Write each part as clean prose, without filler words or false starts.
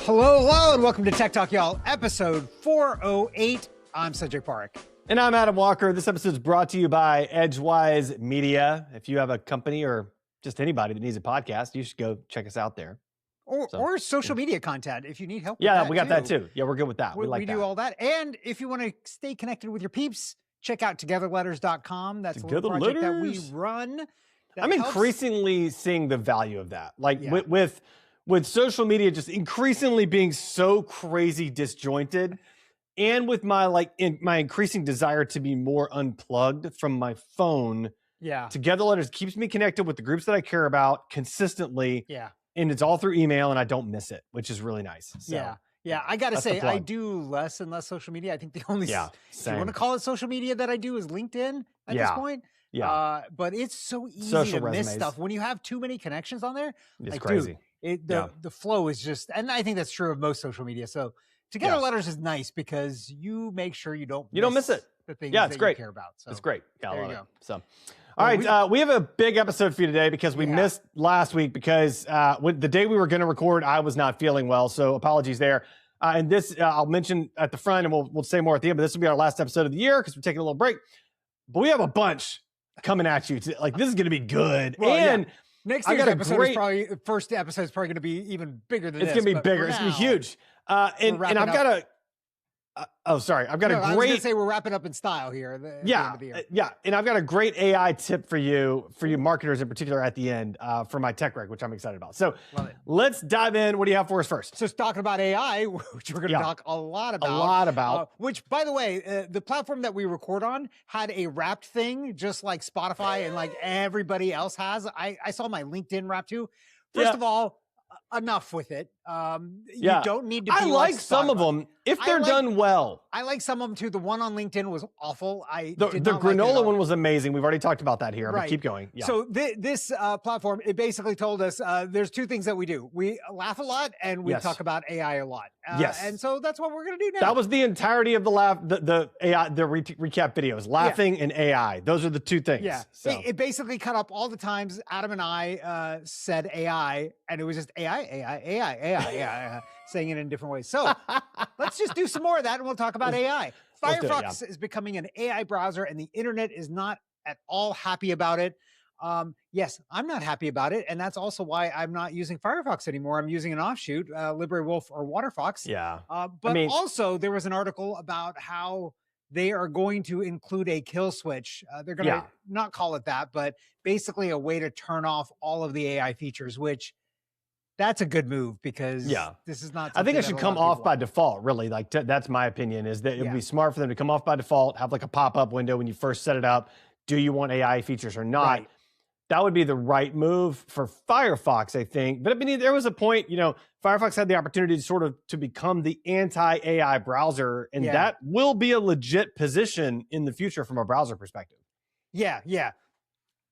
Hello, and welcome to Tech Talk, y'all, episode 408. I'm Sanjay Parekh. And I'm Adam Walker. This episode is brought to you by Edgewise.Media. If you have a company or just anybody that needs a podcast, you should go check us out there. Or social media content if you need help with Yeah, that, we got too. that too. Yeah, we're good with that. We like do that. all that. And if you want to stay connected with your peeps, check out TogetherLetters.com. That's a little project that we run. I'm increasingly seeing the value of that. Like Yeah. with social media just increasingly being so crazy disjointed, and with my my increasing desire to be more unplugged from my phone. Yeah. TogetherLetters keeps me connected with the groups that I care about consistently. Yeah. And it's all through email, and I don't miss it, which is really nice. So, yeah. I got to that's the say, I plug. do less and less social media. I think the only, if you same. want to call it social media, that I do is LinkedIn at this point. Yeah. But it's so easy Social to miss resumes. stuff when you have too many connections on there. It's like, crazy. Dude, the flow is just, and I think that's true of most social media. So Together Letters is nice because you make sure you don't miss it. The things Yeah, it's that great. you care about. So It's great. Yeah, I there love you it. go. So, all right, we have a big episode for you today because we missed last week because the day we were going to record, I was not feeling well. So apologies there. And this I'll mention at the front, and we'll say more at the end. But this will be our last episode of the year because we're taking a little break. But we have a bunch coming at you. Like, this is going to be good. Well, and next year's episode is probably, first episode is probably going to be even bigger than this. It's going to be bigger. It's going to be huge. And I've got a. I've got a great. I was going to say we're wrapping up in style here. At the end of the year. And I've got a great AI tip for you marketers in particular at the end for my tech rec, which I'm excited about. So let's dive in. What do you have for us first? So talking about AI, which we're going to talk a lot about. Which, by the way, the platform that we record on had a wrapped thing, just like Spotify and like everybody else has. I saw my LinkedIn wrap too. First of all, enough with it. You don't need to be I like some of them if they're done well. I like some of them too. The one on LinkedIn was awful. The granola one was amazing. We've already talked about that here, but keep going. Yeah. So this platform, it basically told us there's two things that we do. We laugh a lot and we talk about AI a lot. And so that's what we're going to do now. That was the entirety of the AI, the recap videos, laughing and AI. Those are the two things. Yeah. So. It basically cut up all the times Adam and I said AI, and it was just AI, saying it in different ways. So let's just do some more of that, and we'll talk about AI. Firefox is becoming an AI browser, and the internet is not at all happy about it. Yes, I'm not happy about it, and that's also why I'm not using Firefox anymore. I'm using an offshoot, LibraryWolf or WaterFox. Yeah. But also, there was an article about how they are going to include a kill switch. They're going to not call it that, but basically a way to turn off all of the AI features, which that's a good move because this is not. I think it should come off by default, really. Like that's my opinion, is that it would be smart for them to come off by default, have like a pop-up window when you first set it up. Do you want AI features or not? Right. That would be the right move for Firefox, I think. But I mean, there was a point, Firefox had the opportunity to become the anti-AI browser, and that will be a legit position in the future from a browser perspective. Yeah.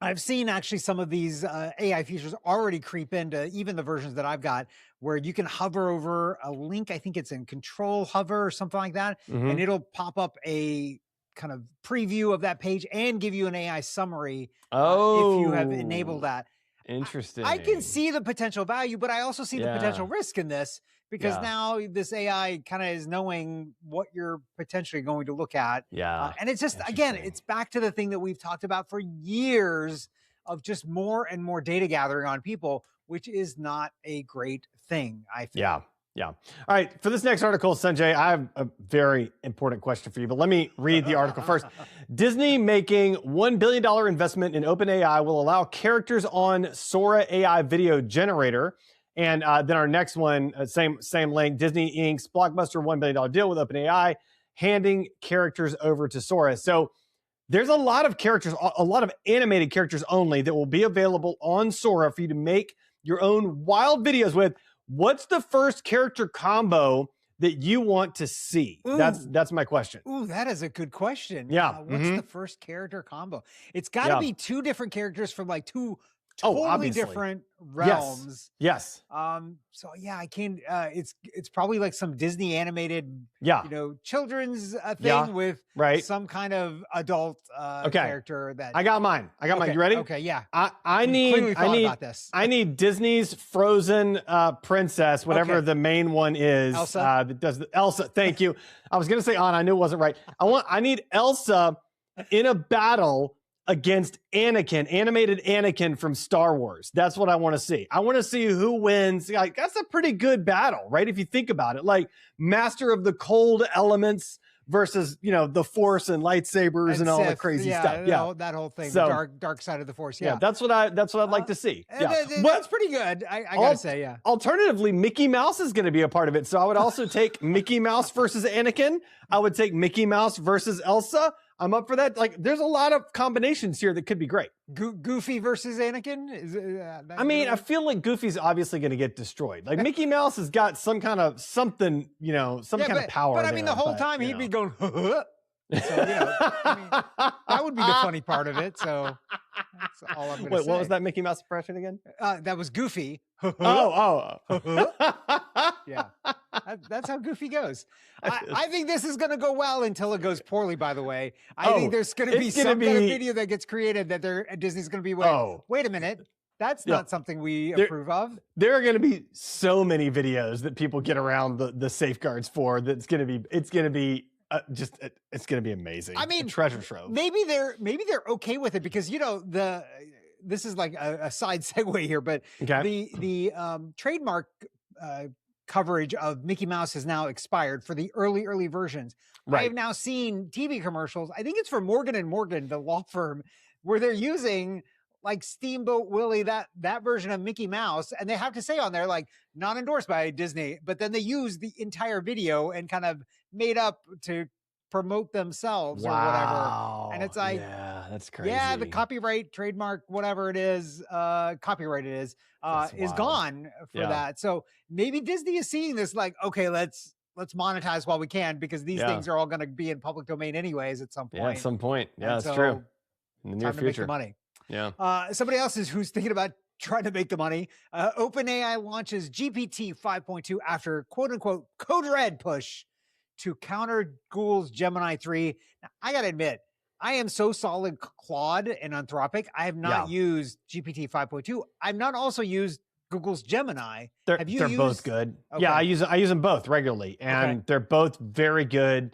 I've seen actually some of these AI features already creep into even the versions that I've got, where you can hover over a link. I think it's in Control Hover or something like that, and it'll pop up a kind of preview of that page and give you an AI summary if you have enabled that. Interesting. I can see the potential value, but I also see the potential risk in this because now this AI kind of is knowing what you're potentially going to look at. Yeah. And it's just, again, it's back to the thing that we've talked about for years of just more and more data gathering on people, which is not a great thing, I think. Yeah. All right. For this next article, Sanjay, I have a very important question for you, but let me read the article first. Disney making $1 billion investment in OpenAI will allow characters on Sora AI video generator. And then our next one, same link, Disney Inc.'s blockbuster $1 billion deal with OpenAI, handing characters over to Sora. So there's a lot of characters, a lot of animated characters only that will be available on Sora for you to make your own wild videos with. What's the first character combo that you want to see? Ooh. That's my question. Ooh, that is a good question. Yeah. What's the first character combo? It's got to be two different characters from like two totally obviously. different realms. Yes. So yeah, I can't. It's probably like some Disney animated, children's thing with some kind of adult character. That I got mine. You ready? Okay, yeah. I need Disney's Frozen princess, whatever the main one is. Elsa. That does Elsa. Thank you. I was gonna say Anna. I knew it wasn't right. I need Elsa in a battle against Anakin, animated Anakin from Star Wars. That's what I want to see. I want to see who wins. Like, that's a pretty good battle, right? If you think about it, like master of the cold elements versus, the Force and lightsabers and all Sith, that crazy stuff. Yeah, that whole thing. So, the dark side of the Force. Yeah, that's what I'd like to see. Yeah, that's pretty good. I gotta say, yeah. Alternatively, Mickey Mouse is going to be a part of it, so I would also take Mickey Mouse versus Anakin. I would take Mickey Mouse versus Elsa. I'm up for that. Like, there's a lot of combinations here that could be great. Goofy versus Anakin? I feel like Goofy's obviously going to get destroyed. Like, Mickey Mouse has got some kind of something, some kind of power. But I mean, the whole time he'd be going, so, that would be the funny part of it. So that's all I'm going to say. Wait, what was that Mickey Mouse impression again? That was Goofy. Yeah. That's how Goofy goes. I think this is going to go well until it goes poorly, by the way. I think there's going to be some kind of video that gets created that Disney's going to be wait a minute. That's not something we approve of. There are going to be so many videos that people get around the safeguards for. It's going to be it's going to be amazing. I mean, a treasure trove. Maybe they're okay with it because this is like a side segue here, but the trademark coverage of Mickey Mouse has now expired for the early versions. Right. I have now seen TV commercials. I think it's for Morgan & Morgan, the law firm, where they're using like Steamboat Willie, that version of Mickey Mouse, and they have to say on there like not endorsed by Disney, but then they use the entire video and kind of made up to promote themselves or whatever. And it's like, yeah, that's crazy. Yeah, the copyright, trademark, whatever it is, copyright it is gone for that. So maybe Disney is seeing this like, okay, let's monetize while we can because these things are all going to be in public domain anyways at some point. Yeah, at some point. Yeah, that's true. In the near future. To make the money. Yeah. Somebody else who's thinking about trying to make the money. OpenAI launches GPT 5.2 after quote unquote code red push to counter Google's Gemini 3. Now, I got to admit, I am so solid Claude and Anthropic. I have not used GPT 5.2. I've not also used Google's Gemini. They're both good. Okay. Yeah, I use them both regularly, and they're both very good.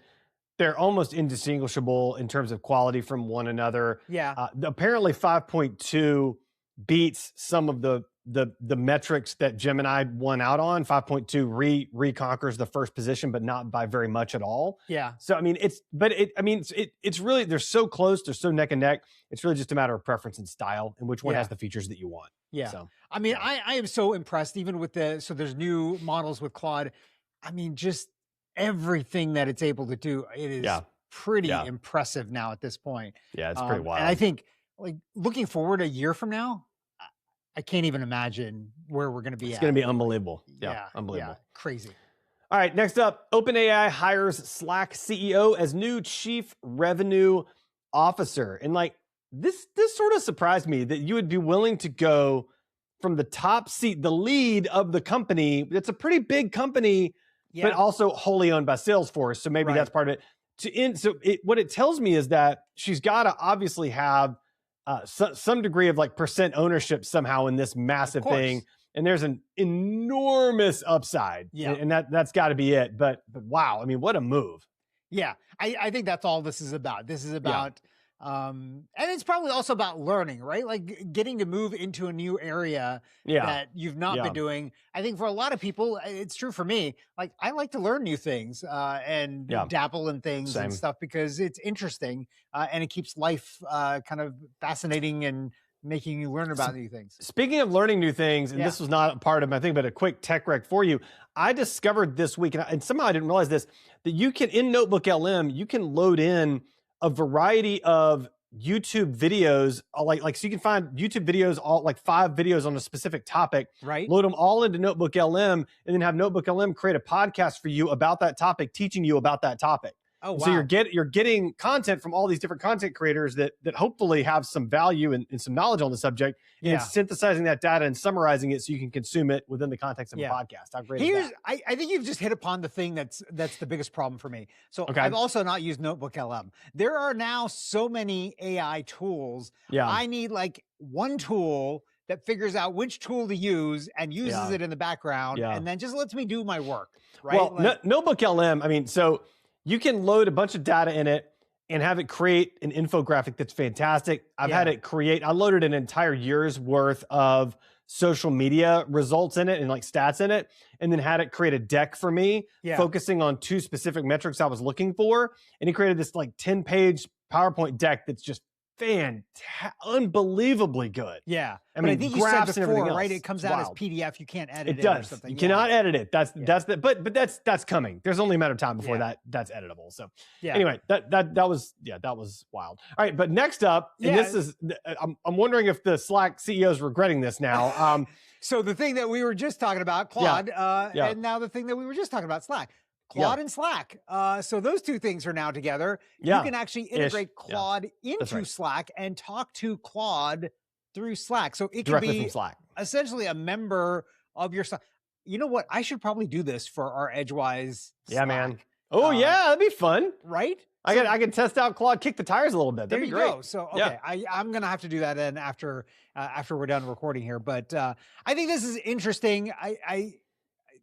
They're almost indistinguishable in terms of quality from one another. Yeah. Apparently 5.2 beats some of the metrics that Gemini won out on. 5.2 reconquers the first position, but not by very much at all. Yeah. So I mean, it's really, they're so close, they're so neck and neck. It's really just a matter of preference and style and which one has the features that you want. Yeah. So I mean, I am so impressed even with so there's new models with Claude. I mean, just everything that it's able to do, it is pretty impressive now at this point. Yeah, it's pretty wild. And I think like looking forward a year from now, I can't even imagine where we're going to be. It's going to be unbelievable. Yeah, unbelievable. Yeah, crazy. All right, next up, OpenAI hires Slack CEO as new chief revenue officer. And like this sort of surprised me that you would be willing to go from the top seat, the lead of the company. It's a pretty big company, but also wholly owned by Salesforce. So maybe that's part of it. What it tells me is that she's got to obviously have some degree of like percent ownership somehow in this massive thing. And there's an enormous upside. Yeah. And that's got to be it. But wow, I mean, what a move. Yeah. I think that's all this is about. This is about, and it's probably also about learning, right? Like getting to move into a new area that you've not been doing. I think for a lot of people, it's true for me. Like I like to learn new things and dabble in things and stuff because it's interesting and it keeps life kind of fascinating and making you learn about new things. Speaking of learning new things, and this was not a part of my thing, but a quick tech rec for you. I discovered this week, and somehow I didn't realize this, that you can, in Notebook LM, you can load in a variety of YouTube videos, so you can find YouTube videos, all like 5 videos on a specific topic, right? Load them all into Notebook LM, and then have Notebook LM create a podcast for you about that topic, teaching you about that topic. Oh, And so wow. you're getting content from all these different content creators that hopefully have some value and some knowledge on the subject, and it's synthesizing that data and summarizing it so you can consume it within the context of a podcast. How great is that? I think you've just hit upon the thing that's the biggest problem for me. So Okay. I've also not used Notebook LM. There are now so many AI tools. Yeah. I need like one tool that figures out which tool to use and uses it in the background, and then just lets me do my work. Right. Well, like, Notebook LM, I mean, so you can load a bunch of data in it and have it create an infographic that's fantastic. I've had it create, I loaded an entire year's worth of social media results in it and like stats in it, and then had it create a deck for me focusing on 2 specific metrics I was looking for. And he created this like 10-page PowerPoint deck that's just unbelievably good. Yeah. I mean, I think you said before, right? It It's comes out wild. as PDF. You can't edit it. It does. Or something. You cannot edit it. But that's coming. There's only a matter of time before that's editable. So anyway, that was wild. All right, but next up, and this is I'm wondering if the Slack CEO is regretting this now. So the thing that we were just talking about, Claude, and now the thing that we were just talking about, Slack. Claude and Slack. So those 2 things are now together. You can actually integrate Claude into Slack and talk to Claude through Slack. So it can Directly be from Slack. Essentially a member of your Slack. You know what? I should probably do this for our Edgewise Slack. Man. Oh that'd be fun. Right? I can test out Claude, kick the tires a little bit. That'd be great. Go. So okay, I'm gonna have to do that then after we're done recording here. But I think this is interesting. I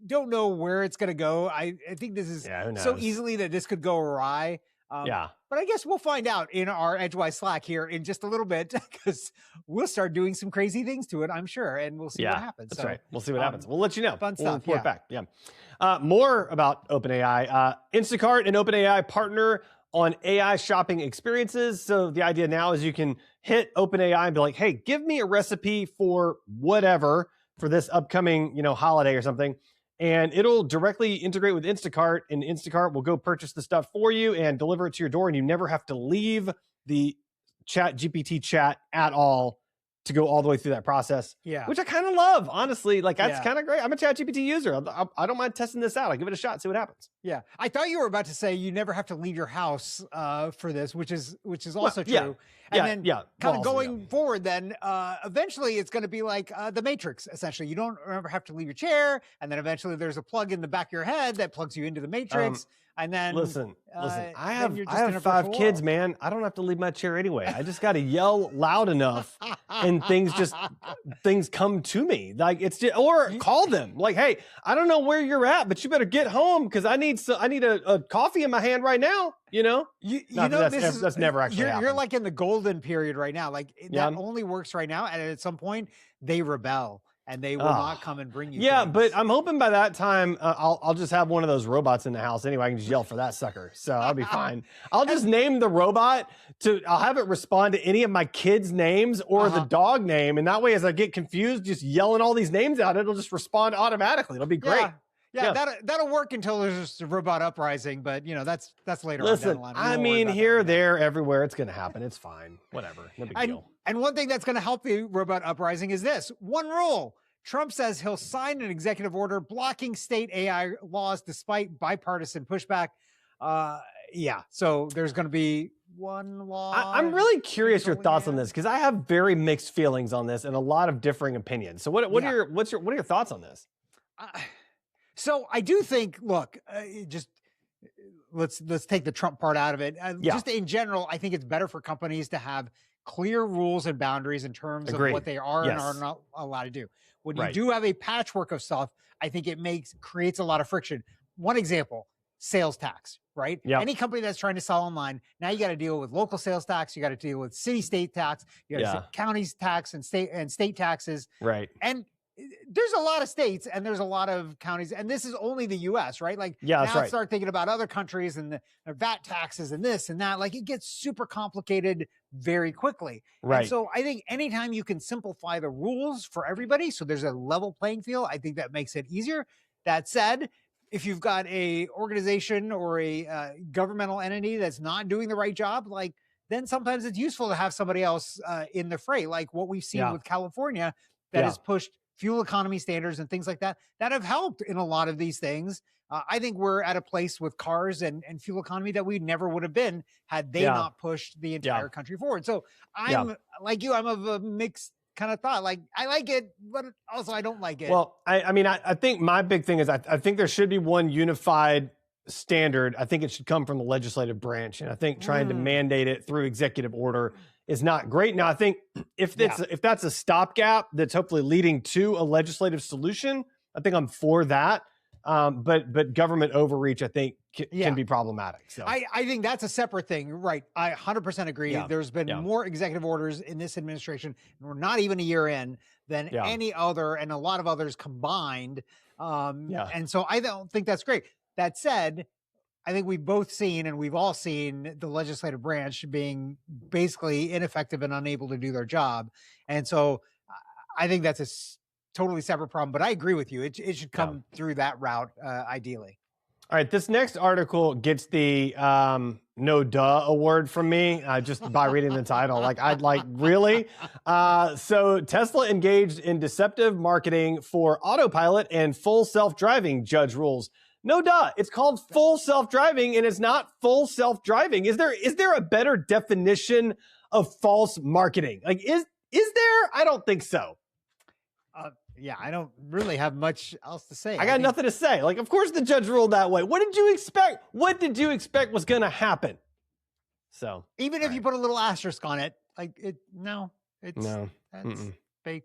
don't know where it's going to go. I think this is so easily that this could go awry. But I guess we'll find out in our Edgewise Slack here in just a little bit, because we'll start doing some crazy things to it, I'm sure, and we'll see what happens. That's right. We'll see what happens. We'll let you know. Fun stuff. We'll report back. More about OpenAI. Instacart and OpenAI partner on AI shopping experiences. So the idea now is you can hit OpenAI and be like, hey, give me a recipe for whatever for this upcoming, holiday or something. And it'll directly integrate with Instacart, and Instacart will go purchase the stuff for you and deliver it to your door. And you never have to leave the GPT chat at all to go all the way through that process. Which I kind of love, honestly. Like, that's kind of great. I'm a ChatGPT user. I don't mind testing this out. I give it a shot, see what happens. Yeah. I thought you were about to say you never have to leave your house for this, which is also true. And then kind of going forward, then eventually it's going to be like the Matrix, essentially. You don't ever have to leave your chair. And then eventually there's a plug in the back of your head that plugs you into the Matrix. And then listen, I have 5 kids, man. I don't have to leave my chair anyway. I just got to yell loud enough and things come to me. Like, it's just, or call them like, hey, I don't know where you're at, but you better get home because I need a coffee in my hand right now. That's never actually happened. You're like in the golden period right now. Like that only works right now. And at some point they rebel. And they will not come and bring you things. But I'm hoping by that time, I'll just have one of those robots in the house anyway. I can just yell for that sucker. So I'll be fine. I'll just name the robot I'll have it respond to any of my kids' names or the dog name. And that way, as I get confused, just yelling all these names out, it'll just respond automatically. It'll be great. Yeah, that'll work until there's just a robot uprising. But, that's later on down the line. I mean, here, there, everywhere, it's going to happen. It's fine. Whatever. No big deal. And one thing that's going to help the robot uprising is this. One rule. Trump says he'll sign an executive order blocking state AI laws despite bipartisan pushback. So there's going to be one law. I'm really curious your thoughts on this, because I have very mixed feelings on this and a lot of differing opinions. So what are your thoughts on this? So I do think, look, just let's take the Trump part out of it. Just in general, I think it's better for companies to have clear rules and boundaries in terms of what they are and are not allowed to do. When you do have a patchwork of stuff, I think it creates a lot of friction. One example, sales tax, right? Any company that's trying to sell online, now you got to deal with local sales tax, you got to deal with city-state tax, you got to counties tax and state taxes. Right. And there's a lot of states and there's a lot of counties, and this is only the US, right? Like now start thinking about other countries and the VAT taxes and this and that. Like it gets super complicated very quickly. Right. And so I think anytime you can simplify the rules for everybody, so there's a level playing field, I think that makes it easier. That said, if you've got a organization or a governmental entity that's not doing the right job, like then sometimes it's useful to have somebody else in the fray, like what we've seen with California that has pushed fuel economy standards and things like that have helped in a lot of these things. I think we're at a place with cars and fuel economy that we never would have been had they not pushed the entire country forward. So I'm like you, I'm of a mixed kind of thought. Like, I like it, but also I don't like it. Well, I mean, I think my big thing is I think there should be one unified standard. I think it should come from the legislative branch. And I think trying to mandate it through executive order is not great. Now, I think if that's a stopgap that's hopefully leading to a legislative solution, I think I'm for that. But government overreach, I think, can be problematic. So I think that's a separate thing, right? I 100% agree. Yeah. There's been more executive orders in this administration, and we're not even a year in, than any other, and a lot of others combined. And so I don't think that's great. That said, I think we've both seen, and we've all seen, the legislative branch being basically ineffective and unable to do their job. And so I think that's a totally separate problem, but I agree with you. It should come through that route, ideally. All right, this next article gets the no duh award from me just by reading the title. Really? So Tesla engaged in deceptive marketing for autopilot and full self-driving, judge rules. No duh. It's called full self-driving, and it's not full self-driving. Is there a better definition of false marketing? Like, is there? I don't think so. Yeah, I don't really have much else to say. I got nothing to say. Like, of course the judge ruled that way. What did you expect? What did you expect was going to happen? So even if you put a little asterisk on it, that's fake,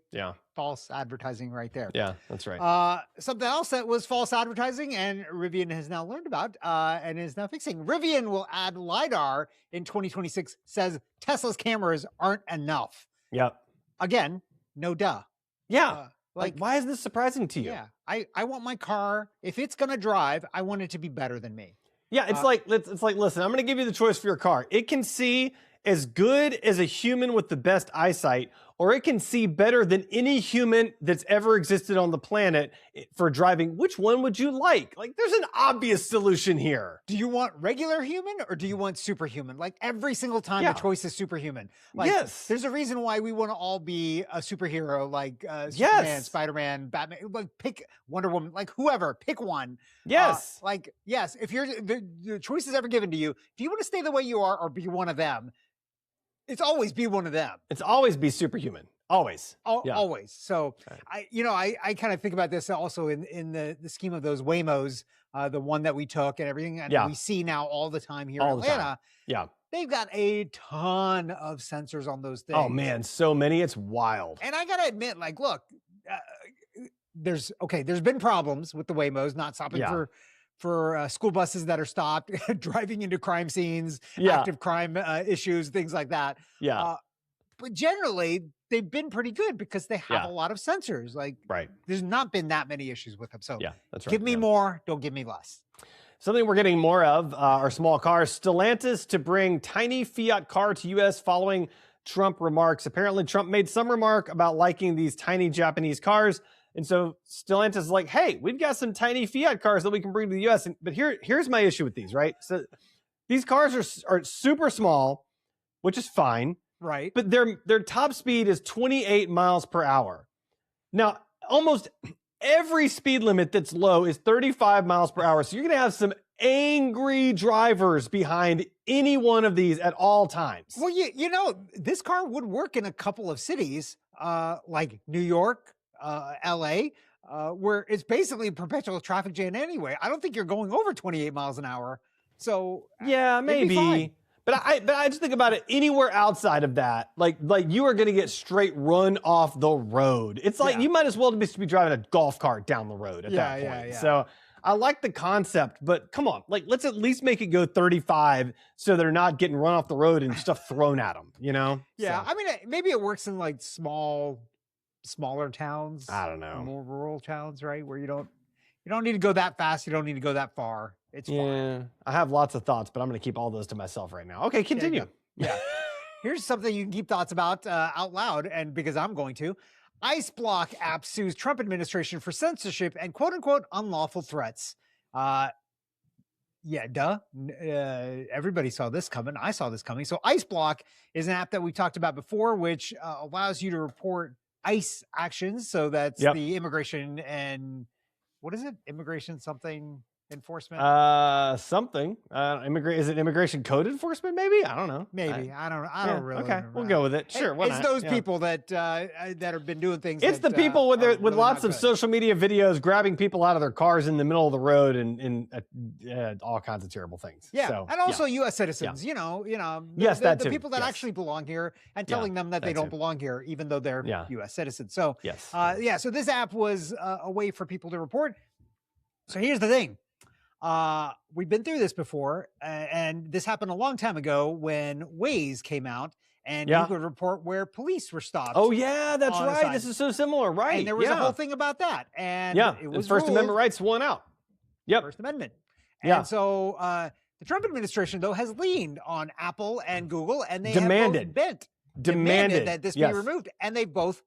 false advertising right there. Yeah, that's right. Something else that was false advertising, and Rivian has now learned about and is now fixing. Rivian will add LiDAR in 2026, says Tesla's cameras aren't enough. Yep. Again, no duh. Yeah. Like, why is this surprising to you? Yeah, I want my car, if it's going to drive, I want it to be better than me. Yeah, it's like, listen, I'm going to give you the choice for your car. It can see as good as a human with the best eyesight, or it can see better than any human that's ever existed on the planet for driving. Which one would you like? Like, there's an obvious solution here. Do you want regular human or do you want superhuman? Like, every single time the choice is superhuman. Like, yes. There's a reason why we want to all be a superhero, like Superman, Spider-Man, Batman, like pick Wonder Woman, like whoever, pick one. Yes. Yes, if the choice is ever given to you, do you want to stay the way you are or be one of them? It's always be one of them. It's always be superhuman. Always. Always. So I kind of think about this also in the scheme of those Waymos, the one that we took and everything, and we see now all the time here in Atlanta. Yeah. They've got a ton of sensors on those things. Oh man, so many. It's wild. And I gotta admit, like, look, there's been problems with the Waymos not stopping for school buses that are stopped, driving into crime scenes, active crime issues, things like that. Yeah. But generally, they've been pretty good because they have a lot of sensors. Like, there's not been that many issues with them. So that's right. Give me more, don't give me less. Something we're getting more of are small cars. Stellantis to bring tiny Fiat car to U.S. following Trump remarks. Apparently, Trump made some remark about liking these tiny Japanese cars. And so Stellantis is like, hey, we've got some tiny Fiat cars that we can bring to the U.S. But here's my issue with these, right? So these cars are super small, which is fine. Right. But their top speed is 28 miles per hour. Now, almost every speed limit that's low is 35 miles per hour. So you're going to have some angry drivers behind any one of these at all times. Well, you know, this car would work in a couple of cities like New York, LA, where it's basically a perpetual traffic jam anyway. I don't think you're going over 28 miles an hour. So yeah, maybe. But I just think about it, anywhere outside of that, like you are going to get straight run off the road. It's like you might as well be driving a golf cart down the road at that point. Yeah. So I like the concept, but come on, like let's at least make it go 35 so they're not getting run off the road and stuff thrown at them, you know? Yeah, So, I mean, maybe it works in like smaller towns. I don't know. More rural towns, right? Where you don't need to go that fast. You don't need to go that far. It's fine. I have lots of thoughts, but I'm going to keep all those to myself right now. Okay, continue. Yeah. Here's something you can keep thoughts about out loud, and because I'm going to. Ice Block app sues Trump administration for censorship and quote-unquote unlawful threats. Everybody saw this coming. I saw this coming. So Ice Block is an app that we talked about before, which allows you to report ICE actions. So that's Yep. the immigration and what is it? Immigration something enforcement? Something. Is it immigration code enforcement? Maybe, I don't know. Maybe I don't really. Okay, we'll go with it. Sure, why it's not? those people that have been doing things. It's that, the people with are with really lots not of good. social media videos grabbing people out of their cars in the middle of the road and all kinds of terrible things. Yeah, so, and also U.S. citizens. You know, Yes, the that too. people that Yes. actually belong here, and telling them that they that don't too. belong here, even though they're U.S. citizens. So yes. So this app was a way for people to report. So here's the thing. We've been through this before, and this happened a long time ago when Waze came out, and you could report where police were stopped. Oh yeah, that's right. This is so similar, right? And there was a whole thing about that, and it was First ruled, Amendment rights won out. Yep, First Amendment. And so the Trump administration, though, has leaned on Apple and Google, and they demanded that this be removed, and they've both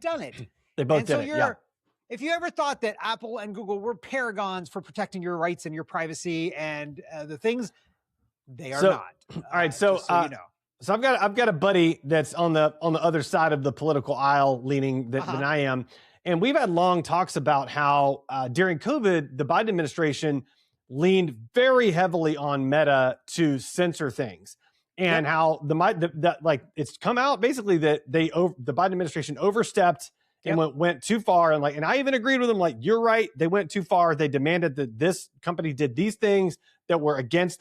done it. They both did it. If you ever thought that Apple and Google were paragons for protecting your rights and your privacy and the things, they are not. All right, so you know. So I've got a buddy that's on the other side of the political aisle leaning than I am, and we've had long talks about how during COVID the Biden administration leaned very heavily on Meta to censor things, and how it's come out basically that the Biden administration overstepped. And went too far, and I even agreed with them. Like, you're right, they went too far. They demanded that this company did these things that were against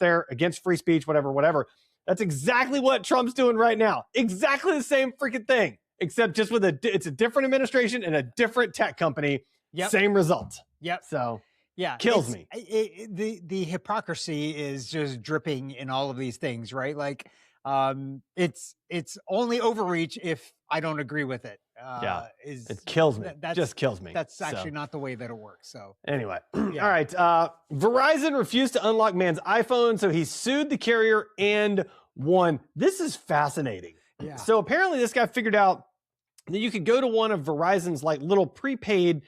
free speech, whatever. That's exactly what Trump's doing right now. Exactly the same freaking thing, except just it's a different administration and a different tech company. Same result. So kills me. The hypocrisy is just dripping in all of these things, right? Like, it's only overreach if I don't agree with it. It kills me. Just kills me. That's actually not the way that it works. So anyway, all right. Verizon refused to unlock man's iPhone, so he sued the carrier and won. This is fascinating. Yeah. So apparently, this guy figured out that you could go to one of Verizon's little prepaid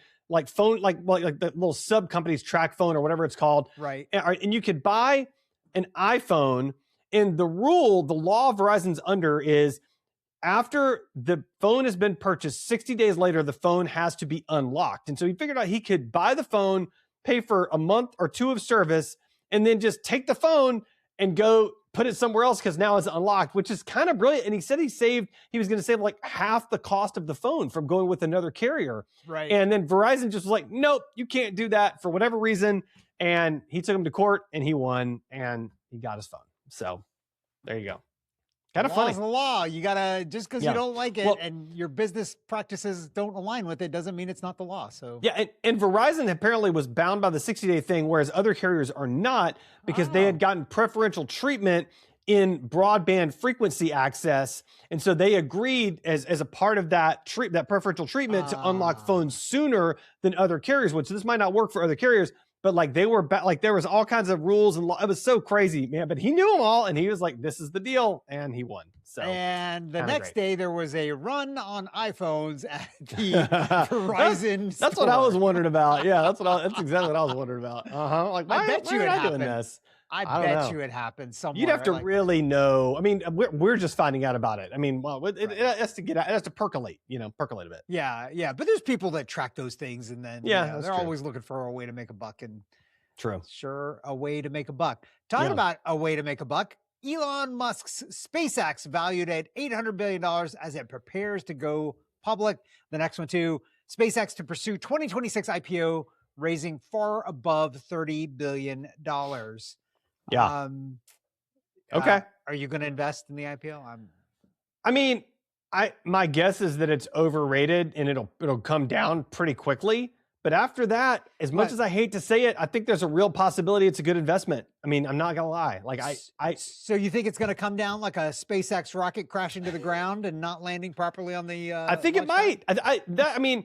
phone, like the little sub company's track phone or whatever it's called, right? And you could buy an iPhone. And the law Verizon's under is, after the phone has been purchased, 60 days later, the phone has to be unlocked. And so he figured out he could buy the phone, pay for a month or two of service, and then just take the phone and go put it somewhere else because now it's unlocked, which is kind of brilliant. And he said he was going to save like half the cost of the phone from going with another carrier. Right. And then Verizon just was like, nope, you can't do that for whatever reason. And he took him to court and he won and he got his phone. So there you go. Kind of funny. The law. You gotta, just because you don't like it and your business practices don't align with it, doesn't mean it's not the law. So and Verizon apparently was bound by the 60-day thing, whereas other carriers are not, because they had gotten preferential treatment in broadband frequency access, and so they agreed as a part of that preferential treatment to unlock phones sooner than other carriers would. So this might not work for other carriers. But they were there was all kinds of rules and law. It was so crazy, man. But he knew them all, and he was like, "This is the deal," and he won. So, and the next day there was a run on iPhones at the Verizon. That's what I was wondering about. Yeah, that's exactly what I was wondering about. Like, why am I doing this? I bet you it happened somewhere. You'd have to really know. I mean, we're just finding out about it. I mean, well, it has to it has to percolate, percolate a bit. Yeah. But there's people that track those things, and then they're always looking for a way to make a buck. And sure, a way to make a buck. Talking about a way to make a buck, Elon Musk's SpaceX valued at $800 billion as it prepares to go public. The next one too, SpaceX to pursue 2026 IPO, raising far above $30 billion. Yeah. Okay. Are you going to invest in the IPO? I mean, my guess is that it's overrated and it'll come down pretty quickly. But after that, as much as I hate to say it, I think there's a real possibility it's a good investment. I mean, I'm not gonna lie. So you think it's going to come down like a SpaceX rocket crashing to the ground and not landing properly on the? I think it might. I mean.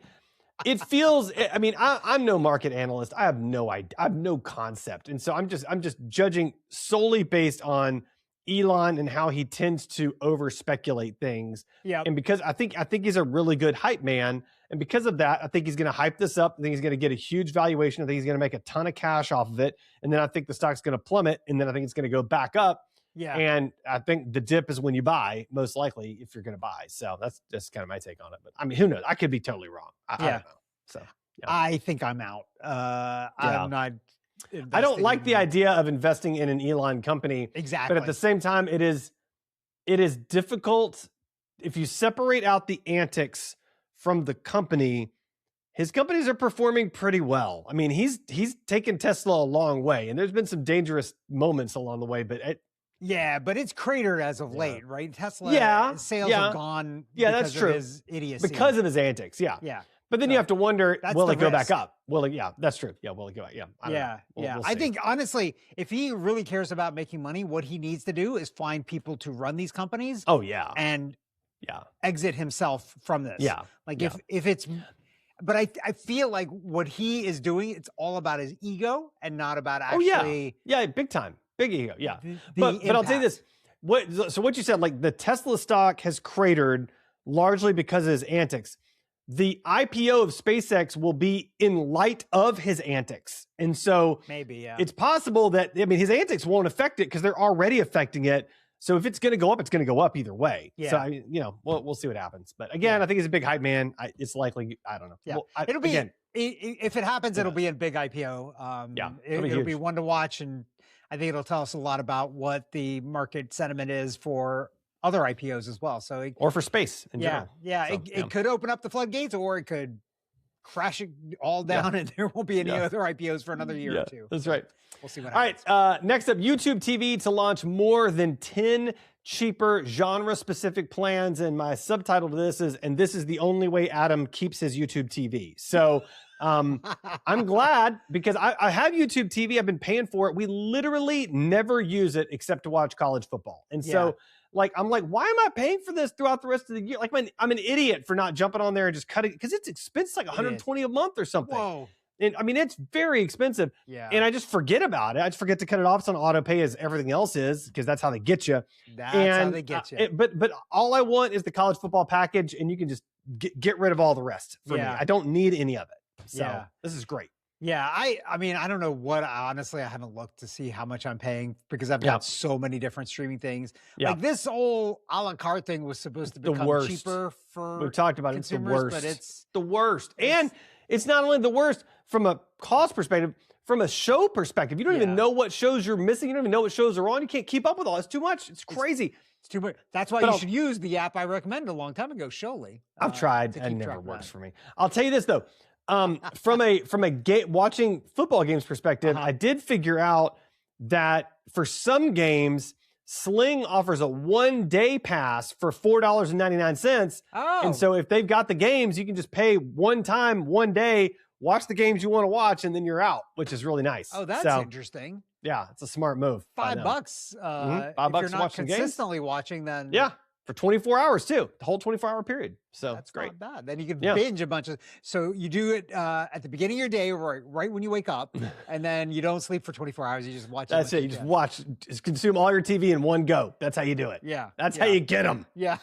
It feels, I mean, I'm no market analyst. I have no idea. I have no concept. And so I'm just judging solely based on Elon and how he tends to over speculate things. Yeah. And because I think he's a really good hype man. And because of that, I think he's going to hype this up. I think he's going to get a huge valuation. I think he's going to make a ton of cash off of it. And then I think the stock's going to plummet. And then I think it's going to go back up. Yeah. And I think the dip is when you buy, most likely, if you're going to buy. So that's just kind of my take on it. But I mean, who knows? I could be totally wrong. I don't know. So yeah. I think I'm out. I'm not. I don't like the in- idea of investing in an Elon company. Exactly. But at the same time, it is difficult if you separate out the antics from the company. His companies are performing pretty well. I mean, he's taken Tesla a long way, and there's been some dangerous moments along the way, but but it's cratered as of late, right? Tesla sales have gone that's true. Of his idiocy. Because of his antics, Yeah. But then you have to wonder, will it go back up? Will it? Yeah, that's true. Yeah, will it go back? Yeah, I don't know. We'll I think, honestly, if he really cares about making money, what he needs to do is find people to run these companies. Oh, yeah. And exit himself from this. Yeah. Like if it's... But I feel like what he is doing, it's all about his ego and not about actually... Yeah, big time. Big ego, yeah. But I'll tell you this. What you said, like the Tesla stock has cratered largely because of his antics. The IPO of SpaceX will be in light of his antics. And so maybe, it's possible that, I mean, his antics won't affect it because they're already affecting it. So if it's going to go up, it's going to go up either way. Yeah. So, we'll see what happens. But again, I think he's a big hype man. It's likely, I don't know. Yeah. Well, it'll be, if it happens, it'll be a big IPO. It'll be one to watch. And I think it'll tell us a lot about what the market sentiment is for other IPOs as well. So or for space in general. Yeah. So, it could open up the floodgates, or it could crash it all down and there won't be any other IPOs for another year or two. That's right. We'll see what happens. All right. Next up, YouTube TV to launch more than 10 cheaper genre-specific plans. And my subtitle to this is, and this is the only way Adam keeps his YouTube TV. So I'm glad because I have YouTube TV. I've been paying for it. We literally never use it except to watch college football. And so I'm like, why am I paying for this throughout the rest of the year? Like, I'm an idiot for not jumping on there and just cutting, because it's expensive, like $120 a month or something. Whoa. And I mean, it's very expensive. Yeah. And I just forget about it. I just forget to cut it off. It's on auto pay as everything else is, because that's how they get you. That's how they get you. But all I want is the college football package, and you can just get rid of all the rest for me. I don't need any of it. So this is great. Yeah, I mean, I don't know what, honestly, I haven't looked to see how much I'm paying because I've got so many different streaming things. Like this whole a la carte thing was supposed to become cheaper for We've talked about consumers, it's the worst. but it's the worst. And it's not only the worst from a cost perspective, from a show perspective. You don't even know what shows you're missing. You don't even know what shows are on. You can't keep up with all. It's too much. It's crazy. It's too much. That's why you should use the app I recommended a long time ago, Surely. I've tried. It never works for me. I'll tell you this, though. From a watching football games perspective, I did figure out that for some games, Sling offers a 1-day pass for $4.99. And so if they've got the games, you can just pay one time, 1 day, watch the games you want to watch, and then you're out, which is really nice. Oh, that's interesting. Yeah, it's a smart move. $5. $5 if you're not watching consistently watching, then for 24 hours too, the whole 24-hour period. So that's great. Not bad. Then you can binge a bunch of. So you do it at the beginning of your day, right when you wake up, and then you don't sleep for 24 hours. You just watch. That's it. You just consume all your TV in one go. That's how you do it. Yeah. That's how you get them. Yeah.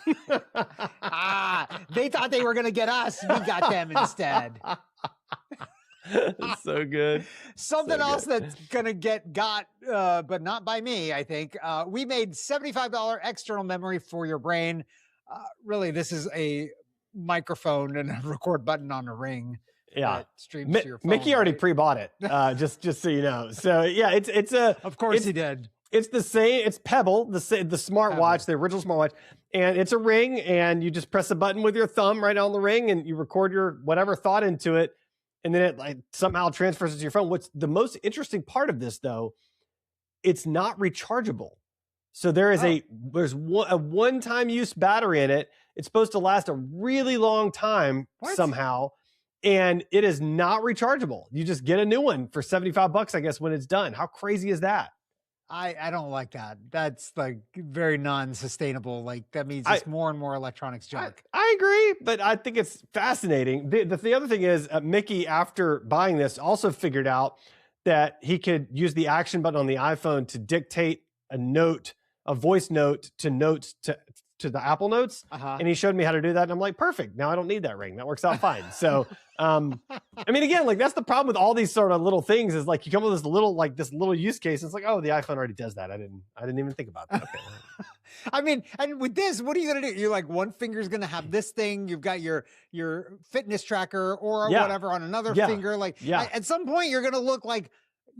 They thought they were gonna get us. We got them instead. It's so good. Something else that's gonna got, but not by me, I think. We made $75 external memory for your brain. Really, this is a microphone and a record button on a ring. Yeah, streams to your phone. Mickey already pre-bought it. Just so you know. So yeah, it's a. Of course he did. It's the same. It's Pebble, the smartwatch, the original smartwatch, and it's a ring, and you just press a button with your thumb right on the ring, and you record your whatever thought into it. And then it somehow transfers to your phone. What's the most interesting part of this, though, it's not rechargeable. So there's a one-time use battery in it. It's supposed to last a really long time somehow, and it is not rechargeable. You just get a new one for $75, I guess, when it's done. How crazy is that? I don't like that. That's like very non-sustainable. Like that means it's more and more electronics junk. I agree, but I think it's fascinating. The other thing is Mickey, after buying this, also figured out that he could use the action button on the iPhone to dictate a voice note to notes to the Apple Notes, and he showed me how to do that. And I'm like, perfect. Now I don't need that ring. That works out fine. So, I mean, again, like that's the problem with all these sort of little things is like you come with this little use case. It's like, oh, the iPhone already does that. I didn't even think about that. Okay. I mean, and with this, what are you going to do? You're like, one finger's going to have this thing. You've got your fitness tracker or whatever on another finger. Like at some point you're going to look like,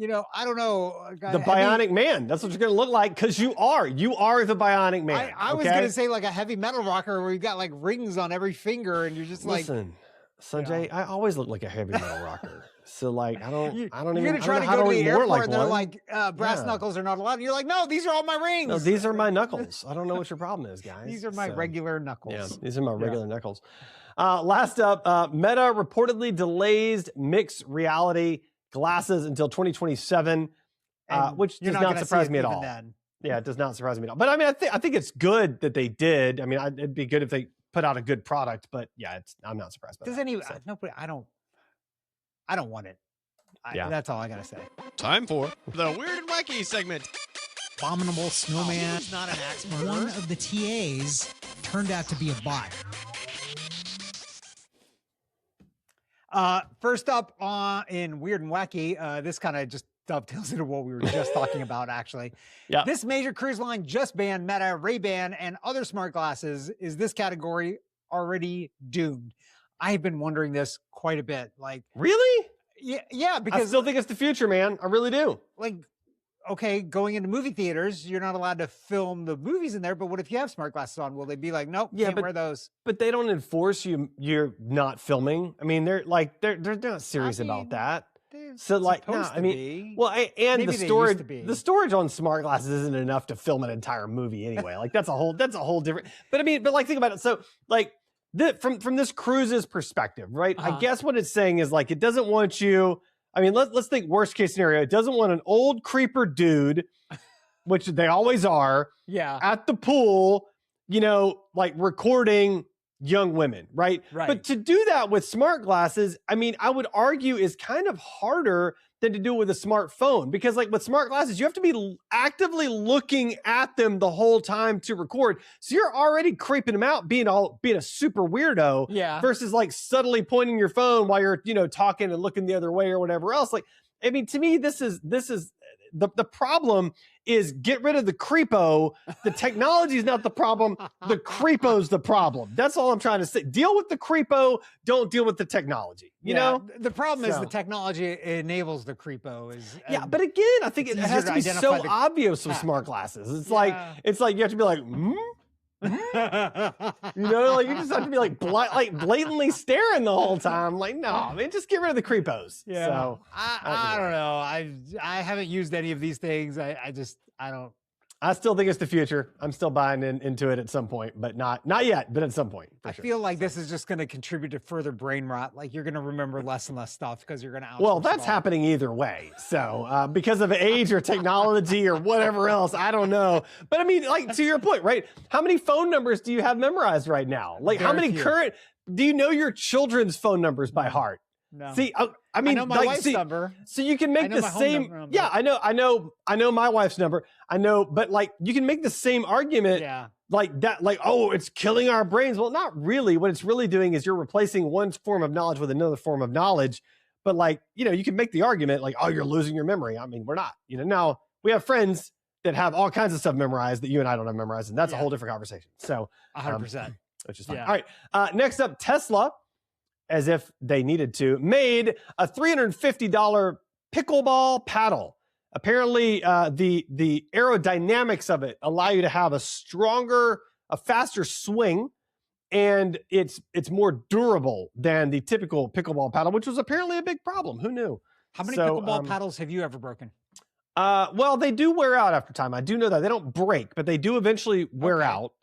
I don't know. The Bionic Man. That's what you're going to look like because you are the Bionic Man. I was going to say like a heavy metal rocker where you've got like rings on every finger and you're just Listen, Sanjay, I always look like a heavy metal rocker. So like, I don't you're even, going to try to go to the airport and they're like, brass knuckles are not allowed. And you're like, no, these are all my rings. No, these are my knuckles. I don't know what your problem is, guys. These are my regular knuckles. Yeah, these are my regular knuckles. Last up, Meta reportedly delays mixed reality glasses until 2027, which does not surprise me at all. Yeah, it does not surprise me at all. But I mean, I think it's good that they did. I mean, it'd be good if they put out a good product. But yeah, I'm not surprised by that. Nobody, I don't want it. That's all I gotta say. Time for the Weird and Wacky segment. Abominable Snowman. He's not an axe murderer. One of the TAs turned out to be a bot. First up in Weird and Wacky, this kind of just dovetails into what we were just talking about, actually. Yeah. This major cruise line just banned Meta, Ray-Ban, and other smart glasses. Is this category already doomed? I've been wondering this quite a bit. Like, really? Yeah, because I still think it's the future, man. I really do. Like, okay, going into movie theaters, you're not allowed to film the movies in there, but what if you have smart glasses on? Will they be like, nope, can't wear those? But they don't enforce you're not filming. I mean, they're not serious about that. So like, no, I mean, well, and the storage on smart glasses isn't enough to film an entire movie anyway. Like that's a whole different. But I mean, like think about it. So like from this cruise's perspective, right? I guess what it's saying is like it doesn't want you. I mean, let's think worst case scenario. It doesn't want an old creeper dude, which they always are, at the pool, like recording young women, right? But to do that with smart glasses, I mean, I would argue is kind of harder than to do it with a smartphone because like with smart glasses, you have to be actively looking at them the whole time to record. So you're already creeping them out, being a super weirdo versus like subtly pointing your phone while you're, talking and looking the other way or whatever else. Like, I mean, to me, this is the problem is get rid of the creepo. The technology is not the problem. The creepo's the problem. That's all I'm trying to say. Deal with the creepo. Don't deal with the technology. You know? The problem is the technology enables the creepo. But again, I think it has to be so obvious with smart glasses. It's like you have to be like, like you just have to be like blatantly staring the whole time. Like, no, man, just get rid of the creepos. Yeah. So I don't know. I haven't used any of these things. I don't. I still think it's the future. I'm still buying into it at some point, but not yet, but at some point. I feel like this is just going to contribute to further brain rot. Like you're going to remember less and less stuff because you're going to outsource. Well, that's happening either way. So because of age or technology or whatever else, I don't know. But I mean, like to your point, right? How many phone numbers do you have memorized right now? Like how many do you know your children's phone numbers by heart? No. See, I mean, I know my wife's number. So you can make the same. Yeah, I know my wife's number. I know, but like you can make the same argument. Like that, like, oh, it's killing our brains. Well, not really. What it's really doing is you're replacing one form of knowledge with another form of knowledge. But like, you can make the argument like, oh, you're losing your memory. I mean, we're not. Now we have friends that have all kinds of stuff memorized that you and I don't have memorized, and that's a whole different conversation. So 100%, which is fine. All right, next up, Tesla, as if they needed to, made a $350 pickleball paddle. Apparently, the aerodynamics of it allow you to have a faster swing, and it's more durable than the typical pickleball paddle, which was apparently a big problem. Who knew? How many pickleball paddles have you ever broken? Well, they do wear out after time. I do know that they don't break, but they do eventually wear out.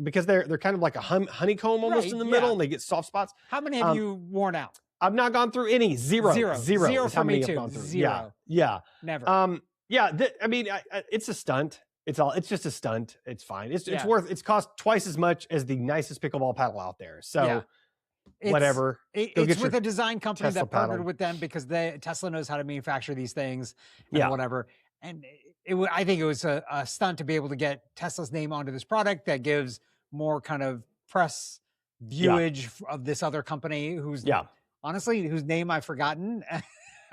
Because they're kind of like a honeycomb almost in the middle, and they get soft spots. How many have you worn out? I've not gone through any. Zero is how many I've gone through. Zero. Yeah. Never. I mean, it's a stunt. It's just a stunt. It's fine. It's cost twice as much as the nicest pickleball paddle out there. So. Whatever. It's with a design company that partnered with them because Tesla knows how to manufacture these things and whatever. And I think it was a stunt to be able to get Tesla's name onto this product that gives more kind of press viewage of this other company whose honestly, whose name I've forgotten.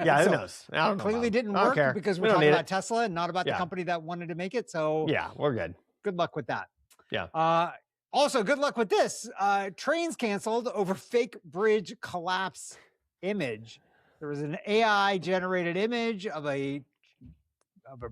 Yeah, so who knows? I don't know. Clearly didn't work because we're talking about Tesla and not about the company that wanted to make it. So yeah, we're good. Good luck with that. Yeah. Also, good luck with this. Trains canceled over fake bridge collapse image. There was an AI generated image of a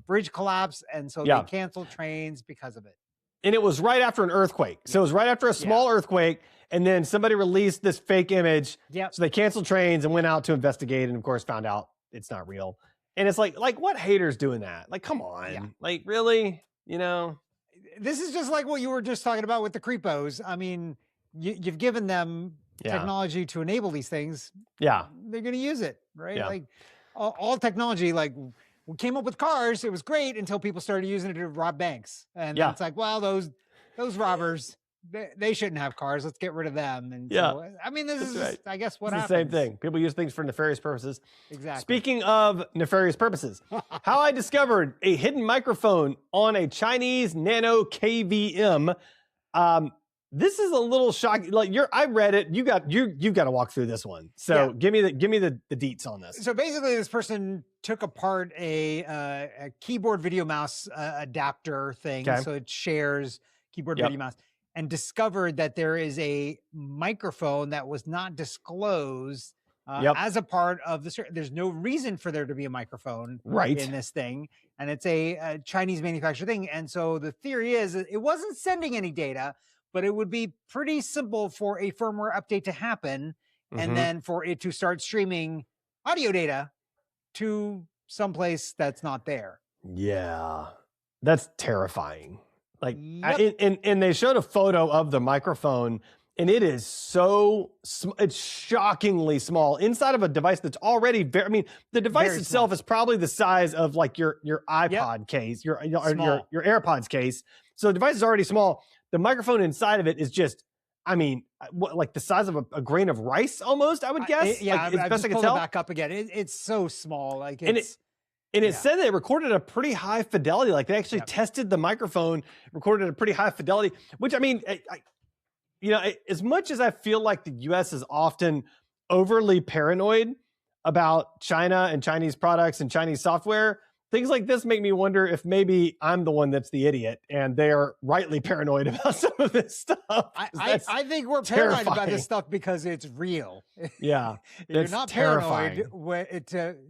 bridge collapse, and so they canceled trains because of it. And it was right after an earthquake. So it was right after a small earthquake, and then somebody released this fake image. Yep. So they canceled trains and went out to investigate, and of course found out it's not real. And it's like what haters doing that? Like, come on. Yeah. Like, really? You know? This is just like what you were just talking about with the creepos. I mean, you've given them technology to enable these things. Yeah. They're going to use it, right? Yeah. Like all technology, like we came up with cars. It was great until people started using it to rob banks. And then it's like, well, those robbers, they shouldn't have cars. Let's get rid of them. And so, I mean, this is, I guess, what happens. The same thing. People use things for nefarious purposes. Exactly. Speaking of nefarious purposes, how I discovered a hidden microphone on a Chinese nano KVM. This is a little shocking. Like I read it. You've got to walk through this one. So give me the deets on this. So basically, this person took apart a keyboard video mouse adapter thing. Okay. So it shares keyboard video mouse, and discovered that there is a microphone that was not disclosed as a part of the. There's no reason for there to be a microphone in this thing, and it's a Chinese manufactured thing. And so the theory is that it wasn't sending any data, but it would be pretty simple for a firmware update to happen, and then for it to start streaming audio data to someplace that's not there. Yeah, that's terrifying. Like, and they showed a photo of the microphone, and it is it's shockingly small inside of a device that's already I mean, the device itself is probably the size of like your iPod case, your AirPods case. So the device is already small. The microphone inside of it is just, I mean, like the size of a grain of rice almost, I would guess. Like, as best I can tell. Back up again. It's so small. Like it said that it recorded a pretty high fidelity. Like they actually tested the microphone, recorded at a pretty high fidelity, which I mean, as much as I feel like the US is often overly paranoid about China and Chinese products and Chinese software, things like this make me wonder if maybe I'm the one that's the idiot and they are rightly paranoid about some of this stuff. I think we're paranoid about this stuff because it's real. Yeah. You're not paranoid.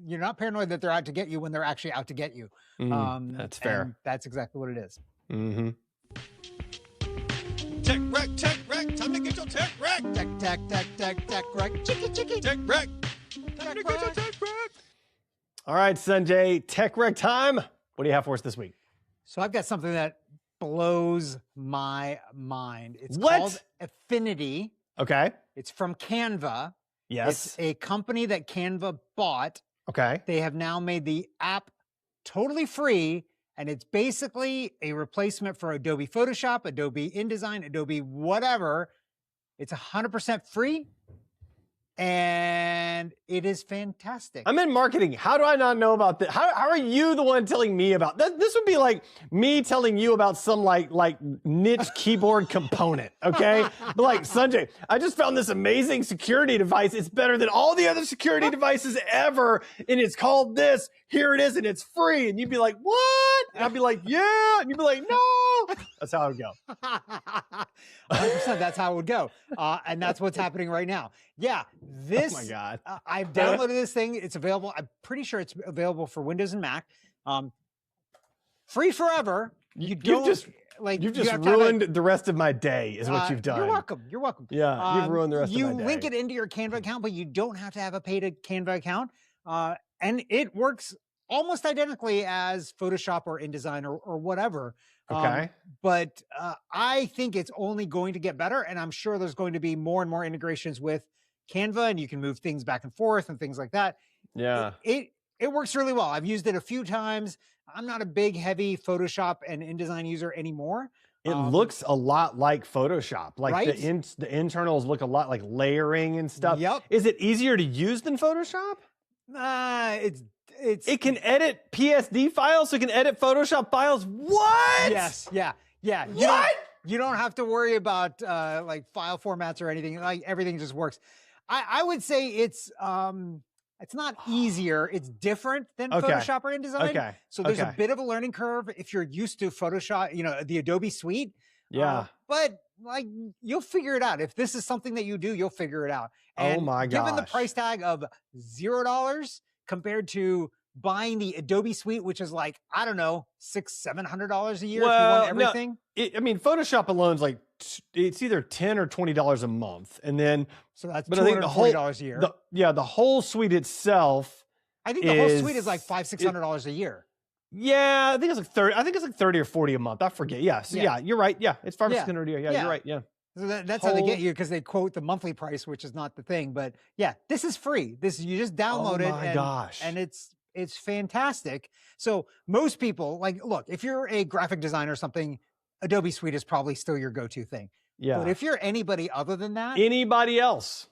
You're not paranoid that they're out to get you when they're actually out to get you. That's fair. That's exactly what it is. Mm-hmm. Tech wreck. Time to get your tech wreck. Tech wreck. Chicky. Tech wreck. Time to get your tech wreck. All right, Sanjay, tech wreck time. What do you have for us this week? So I've got something that blows my mind. It's called Affinity. Okay. It's from Canva. Yes. It's a company that Canva bought. Okay. They have now made the app totally free, and it's basically a replacement for Adobe Photoshop, Adobe InDesign, Adobe whatever. It's 100% free. And it is fantastic. I'm in marketing. How do I not know about this? How are you the one telling me about this? This would be like me telling you about some like niche keyboard component, okay? But like, Sanjay, I just found this amazing security device. It's better than all the other security devices ever. And it's called this. Here it is, and it's free. And you'd be like, what? And I'd be like, yeah. And you'd be like, no. That's how it would go. 100%, that's how it would go. And that's what's happening right now. Yeah, this. Oh my God. I've downloaded this thing. It's available. I'm pretty sure it's available for Windows and Mac. Free forever. You've just ruined the rest of my day, is what you've done. You're welcome. Yeah, you've ruined the rest of my day. You link it into your Canva account, but you don't have to have a paid Canva account. And it works almost identically as Photoshop or InDesign or whatever. Okay. But I think it's only going to get better, and I'm sure there's going to be more and more integrations with Canva, and you can move things back and forth and things like that. Yeah. It works really well. I've used it a few times. I'm not a big, heavy Photoshop and InDesign user anymore. It looks a lot like Photoshop. Like the internals look a lot like layering and stuff. Yep. Is it easier to use than Photoshop? It can edit PSD files, so it can edit Photoshop files. What? Yes, yeah. What? You don't have to worry about like file formats or anything. Like everything just works. I would say it's not easier. It's different than Photoshop or InDesign. Okay. So there's a bit of a learning curve if you're used to Photoshop, the Adobe Suite. Yeah. But like you'll figure it out. If this is something that you do, you'll figure it out. And oh my gosh. Given the price tag of $0 compared to buying the Adobe Suite, which is like, I don't know, $600-700 a year if you want everything. No, Photoshop alone is like it's either $10 or $20 a month, and then so that's but I think $240 a year. The whole suite itself. I think the whole suite is like $500-600 a year. Yeah, I think it's like 30. I think it's like 30 or 40 a month. I forget. Yeah, so yeah, you're right. Yeah, it's $500-600 a year. Yeah, you're right. Yeah. So that's how they get you, because they quote the monthly price, which is not the thing. But yeah, this is free. You just download it. Oh my gosh. And it's fantastic. So most people, like, look, if you're a graphic designer or something, Adobe Suite is probably still your go-to thing. Yeah. But if you're anybody other than that, anybody else,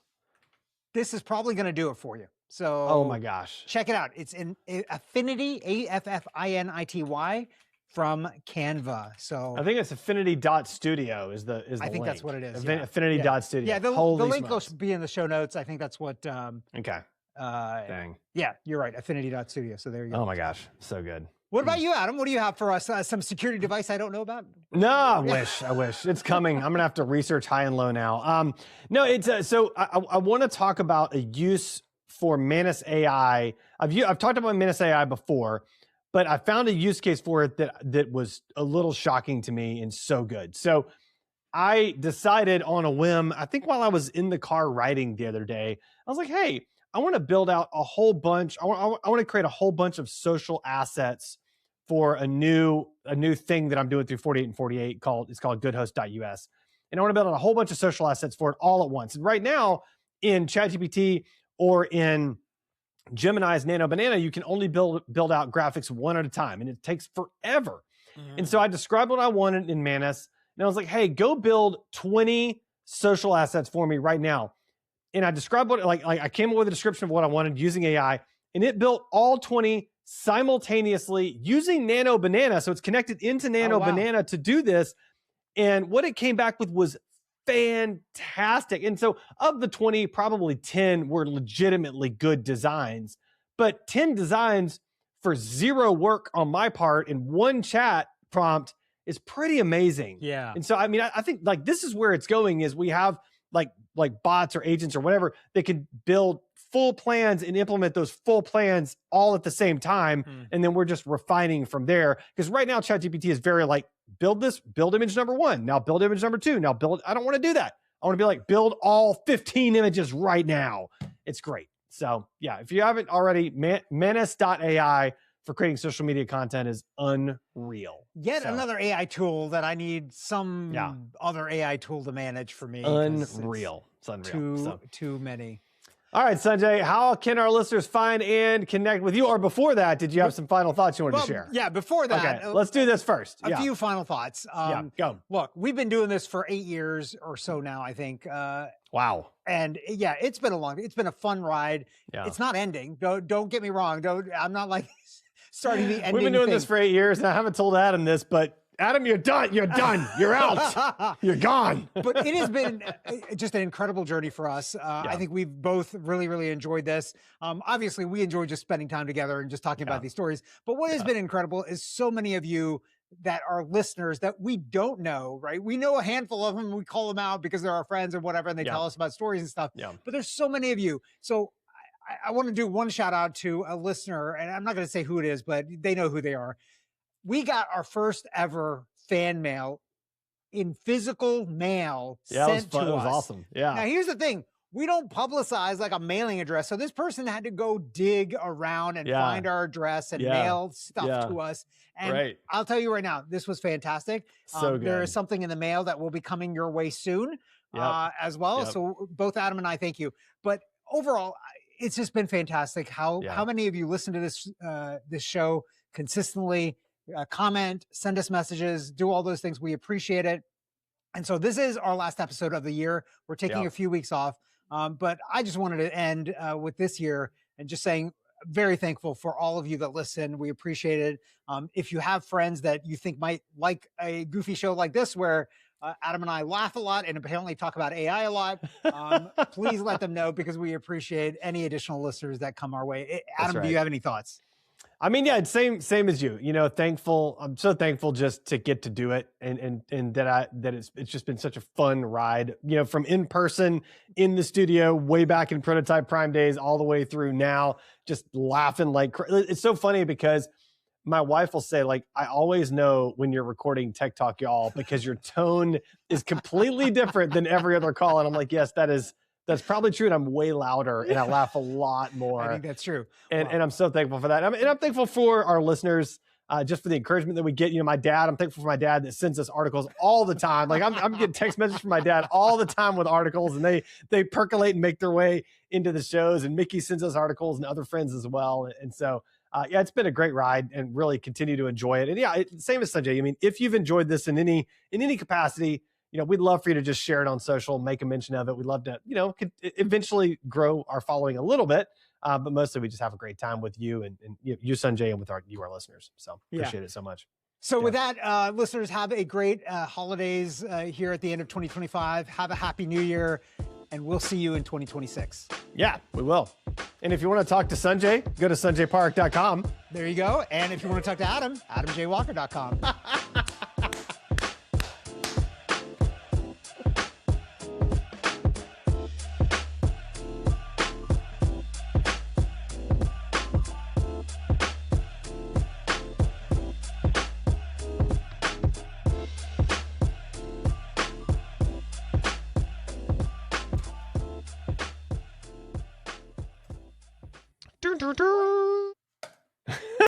this is probably going to do it for you. So oh my gosh, check it out. It's in Affinity, AFFINITY from Canva. So I think it's Affinity.studio is the I think link. that's what it is. Affinity.studio. Yeah, the link will smokes. be in the show notes. I think that's what. Okay. Dang. Yeah, you're right. Affinity.studio. So there you go. Oh my gosh, so good. What about you, Adam? What do you have for us? Some security device I don't know about? No, I wish it's coming. I'm gonna have to research high and low now. No, it's so I want to talk about a use for Manus AI. I've talked about Manus AI before, but I found a use case for it that was a little shocking to me and so good. So I decided on a whim, I think while I was in the car riding the other day, I was like, hey, I want to build out a whole bunch. I want to create a whole bunch of social assets for a new thing that I'm doing through 48 and 48 it's called goodhost.us. And I want to build out a whole bunch of social assets for it all at once. And right now in ChatGPT or in Gemini's Nano Banana, you can only build out graphics one at a time, and it takes forever. And so I described what I wanted in Manus, and I was like, hey, go build 20 social assets for me right now. And I described what, like I came up with a description of what I wanted using AI, and it built all 20 simultaneously using Nano Banana. So it's connected into Nano Banana to do this. And what it came back with was fantastic. And so of the 20, probably 10 were legitimately good designs, but 10 designs for zero work on my part in one chat prompt is pretty amazing. Yeah. And so, I mean, I think like this is where it's going is we have like bots or agents or whatever that can build full plans and implement those full plans all at the same time. And then we're just refining from there. Because right now ChatGPT is very like, build image number 1. Now build image number 2. Now I don't want to do that. I want to be like, build all 15 images right now. It's great. So yeah, if you haven't already, Manus.ai for creating social media content is unreal. Yet another AI tool that I need some other AI tool to manage for me. Unreal. It's unreal. Too many. All right, Sanjay, how can our listeners find and connect with you? Or before that, did you have some final thoughts you wanted to share? Yeah, before that. Okay, let's do this first. A few final thoughts. Go. Look, we've been doing this for 8 years or so now, I think. Wow. And yeah, it's been a fun ride. Yeah. It's not ending. Don't get me wrong. I'm not like starting the ending. We've been doing this for 8 years, and I haven't told Adam this, but Adam, you're done. You're done. You're out. You're gone. But it has been just an incredible journey for us. I think we've both really, really enjoyed this. Obviously, we enjoy just spending time together and just talking about these stories. But what has been incredible is so many of you that are listeners that we don't know, right? We know a handful of them. We call them out because they're our friends or whatever, and they tell us about stories and stuff. But there's so many of you. So I want to do one shout out to a listener, and I'm not going to say who it is, but they know who they are. We got our first ever fan mail in physical mail sent to us. It was awesome. Yeah. Now, here's the thing. We don't publicize like a mailing address. So this person had to go dig around and find our address and mail stuff to us. And I'll tell you right now, this was fantastic. So good. There is something in the mail that will be coming your way soon as well. So both Adam and I thank you. But overall, it's just been fantastic how many of you listen to this show consistently. Comment, send us messages, do all those things. We appreciate it. And so this is our last episode of the year. We're taking a few weeks off, but I just wanted to end with this year and just saying very thankful for all of you that listen. We appreciate it. If you have friends that you think might like a goofy show like this, where Adam and I laugh a lot and apparently talk about AI a lot, please let them know, because we appreciate any additional listeners that come our way. Adam, do you have any thoughts? I mean, yeah, it's same as you. You know, thankful. I'm so thankful just to get to do it, and that it's just been such a fun ride. You know, from in person in the studio way back in Prototype Prime days, all the way through now, just laughing like it's so funny because my wife will say, like, I always know when you're recording Tech Talk Y'all because your tone is completely different than every other call, and I'm like, yes, that's probably true, and I'm way louder, and I laugh a lot more. I think that's true. And I'm so thankful for that. And I'm thankful for our listeners, just for the encouragement that we get. You know, my dad, I'm thankful for my dad that sends us articles all the time. Like I'm getting text messages from my dad all the time with articles, and they percolate and make their way into the shows. And Mickey sends us articles, and other friends as well. And so, yeah, it's been a great ride, and really continue to enjoy it. And yeah, same as Sanjay. I mean, if you've enjoyed this in any capacity, you know, we'd love for you to just share it on social, make a mention of it. We'd love to, you know, eventually grow our following a little bit, but mostly we just have a great time with you and you, Sanjay, and with our listeners. So appreciate it so much. So with that, listeners, have a great holidays here at the end of 2025. Have a happy new year, and we'll see you in 2026. Yeah, we will. And if you want to talk to Sanjay, go to sanjaypark.com. There you go. And if you want to talk to Adam, adamjwalker.com. Dun, dun, dun.